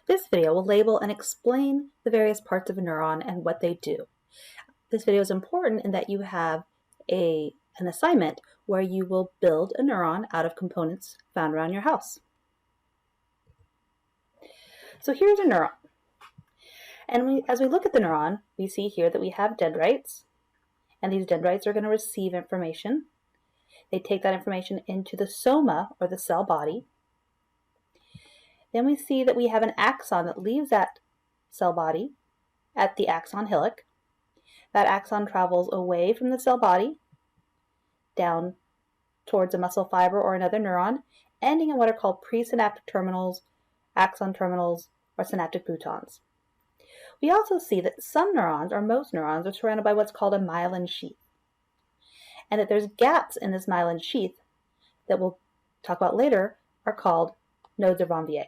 This video will label and explain the various parts of a neuron and what they do. This video is important in that you have an assignment where you will build a neuron out of components found around your house. So here's a neuron. And as we look at the neuron, we see here that we have dendrites, and these dendrites are going to receive information. They take that information into the soma, or the cell body. Then we see that we have an axon that leaves that cell body at the axon hillock. That axon travels away from the cell body, down towards a muscle fiber or another neuron, ending in what are called presynaptic terminals, axon terminals, or synaptic boutons. We also see that some neurons, or most neurons, are surrounded by what's called a myelin sheath, and that there's gaps in this myelin sheath that we'll talk about later are called nodes of Ranvier.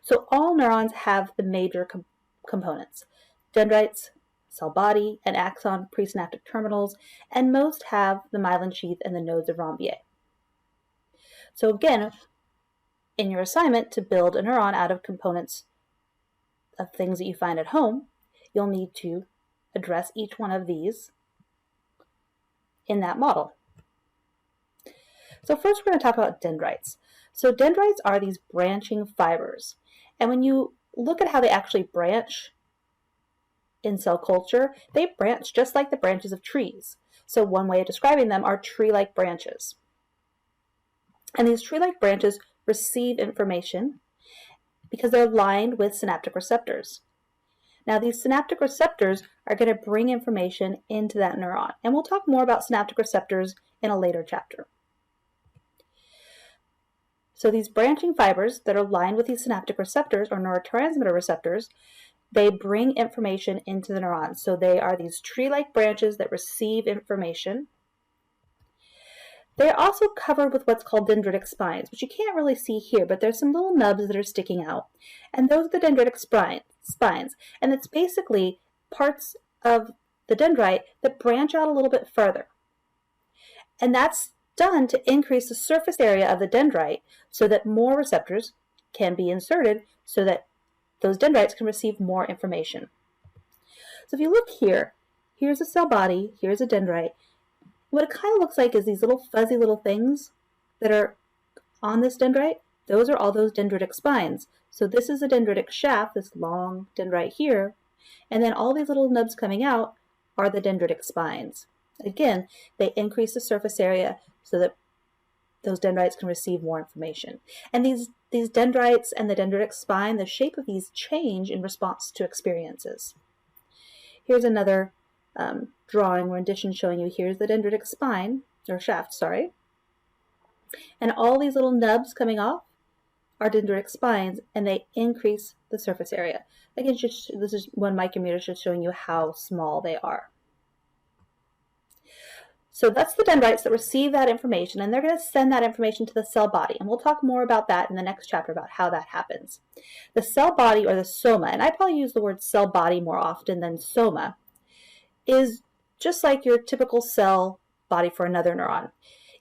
So all neurons have the major components: dendrites, cell body, an axon, presynaptic terminals, and most have the myelin sheath and the nodes of Ranvier. So again, in your assignment to build a neuron out of components of things that you find at home, you'll need to address each one of these in that model. So first we're going to talk about dendrites. So dendrites are these branching fibers. And when you look at how they actually branch in cell culture, they branch just like the branches of trees. So one way of describing them are tree-like branches. And these tree-like branches receive information because they're lined with synaptic receptors. Now these synaptic receptors are going to bring information into that neuron. And we'll talk more about synaptic receptors in a later chapter. So these branching fibers that are lined with these synaptic receptors, or neurotransmitter receptors, they bring information into the neuron. So they are these tree-like branches that receive information. They're also covered with what's called dendritic spines, which you can't really see here, but there's some little nubs that are sticking out. And those are the dendritic spines. And it's basically parts of the dendrite that branch out a little bit further. And that's done to increase the surface area of the dendrite so that more receptors can be inserted so that those dendrites can receive more information. So if you look here, here's a cell body, here's a dendrite. What it kind of looks like is these little fuzzy little things that are on this dendrite. Those are all those dendritic spines. So this is a dendritic shaft, this long dendrite here, and then all these little nubs coming out are the dendritic spines. Again, they increase the surface area so that those dendrites can receive more information. And these dendrites and the dendritic spine, the shape of these change in response to experiences. Here's another drawing rendition showing you here's the dendritic spine, or shaft, sorry. And all these little nubs coming off are dendritic spines, and they increase the surface area. Again, this is 1 micrometer, just showing you how small they are. So that's the dendrites that receive that information, and they're going to send that information to the cell body. And we'll talk more about that in the next chapter about how that happens. The cell body, or the soma, and I probably use the word cell body more often than soma, is just like your typical cell body for another neuron.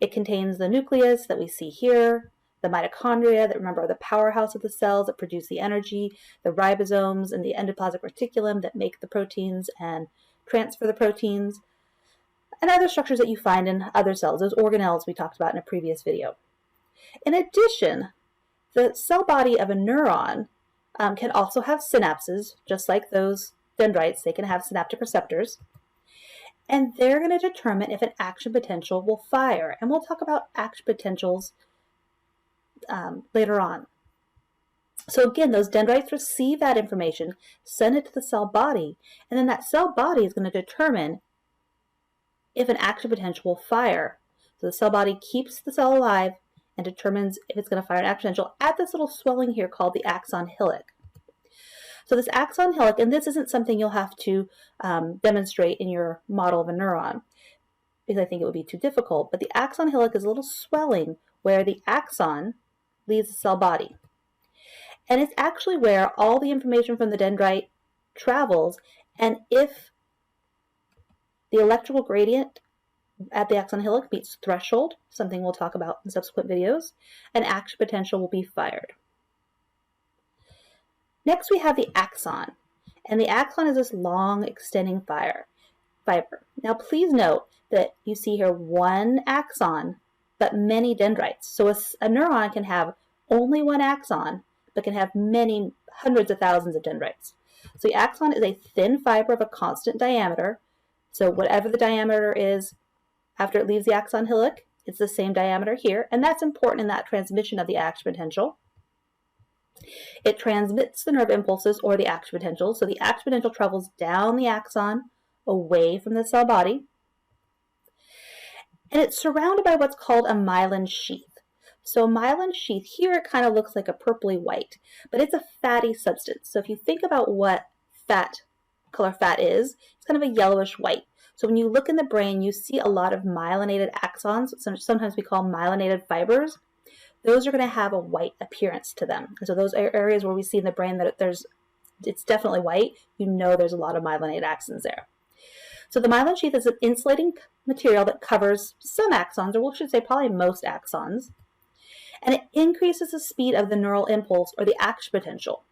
It contains the nucleus that we see here, the mitochondria that, remember, are the powerhouse of the cells that produce the energy, the ribosomes and the endoplasmic reticulum that make the proteins and transfer the proteins, and other structures that you find in other cells, those organelles we talked about in a previous video. In addition, the cell body of a neuron can also have synapses, just like those dendrites. They can have synaptic receptors, and they're going to determine if an action potential will fire. And we'll talk about action potentials later on. So again, those dendrites receive that information, send it to the cell body, and then that cell body is going to determine if an action potential will fire. So the cell body keeps the cell alive and determines if it's going to fire an action potential at this little swelling here called the axon hillock. So this axon hillock, and this isn't something you'll have to demonstrate in your model of a neuron, because I think it would be too difficult, but the axon hillock is a little swelling where the axon leaves the cell body. And it's actually where all the information from the dendrite travels, and if the electrical gradient at the axon hillock meets threshold, something we'll talk about in subsequent videos, an action potential will be fired. Next, we have the axon. And the axon is this long extending fiber. Now, please note that you see here one axon, but many dendrites. So a neuron can have only one axon, but can have many hundreds of thousands of dendrites. So the axon is a thin fiber of a constant diameter. So whatever the diameter is after it leaves the axon hillock, it's the same diameter here, and that's important in that transmission of the action potential. It transmits the nerve impulses or the action potential. So the action potential travels down the axon away from the cell body. And it's surrounded by what's called a myelin sheath. So myelin sheath, here it kind of looks like a purpley white, but it's a fatty substance. So if you think about what color fat is, it's kind of a yellowish white. So when you look in the brain, you see a lot of myelinated axons, sometimes we call myelinated fibers. Those are going to have a white appearance to them. So those are areas where we see in the brain that it's definitely white. You know there's a lot of myelinated axons there. So the myelin sheath is an insulating material that covers some axons, or we should say probably most axons, and it increases the speed of the neural impulse or the action potential.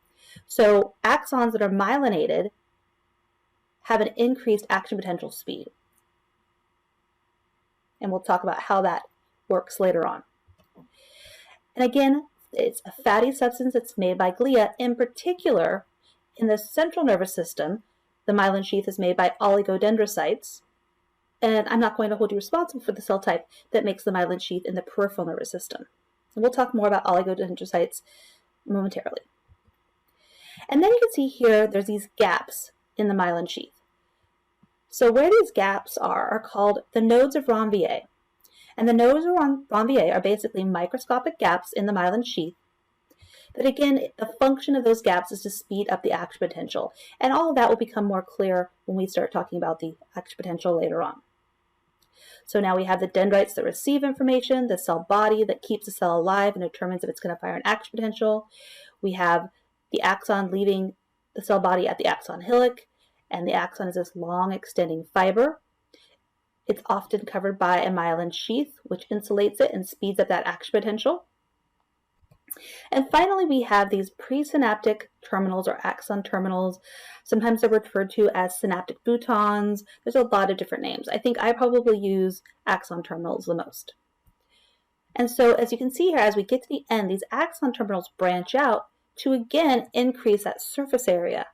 So axons that are myelinated have an increased action potential speed. And we'll talk about how that works later on. And again, it's a fatty substance that's made by glia. In particular, in the central nervous system, the myelin sheath is made by oligodendrocytes. And I'm not going to hold you responsible for the cell type that makes the myelin sheath in the peripheral nervous system. And we'll talk more about oligodendrocytes momentarily. And then you can see here, there's these gaps in the myelin sheath. So where these gaps are called the nodes of Ranvier. And the nodes of Ranvier are basically microscopic gaps in the myelin sheath. But again, the function of those gaps is to speed up the action potential. And all of that will become more clear when we start talking about the action potential later on. So now we have the dendrites that receive information, the cell body that keeps the cell alive and determines if it's going to fire an action potential. We have the axon leaving the cell body at the axon hillock, and the axon is this long extending fiber. It's often covered by a myelin sheath, which insulates it and speeds up that action potential. And finally, we have these presynaptic terminals or axon terminals. Sometimes they're referred to as synaptic boutons. There's a lot of different names. I think I probably use axon terminals the most. And so as you can see here, as we get to the end, these axon terminals branch out to again increase that surface area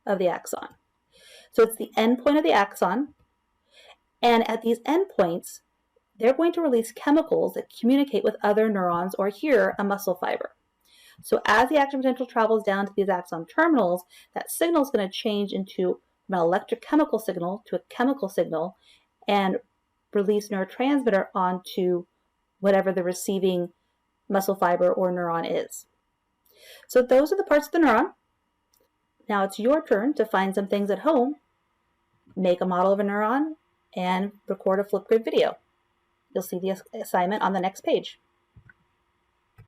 of the axon. So it's the end point of the axon. And at these endpoints, they're going to release chemicals that communicate with other neurons or here a muscle fiber. So as the action potential travels down to these axon terminals, that signal is going to change into an electrochemical signal to a chemical signal and release neurotransmitter onto whatever the receiving muscle fiber or neuron is. So those are the parts of the neuron. Now it's your turn to find some things at home, make a model of a neuron, and record a Flipgrid video. You'll see the assignment on the next page.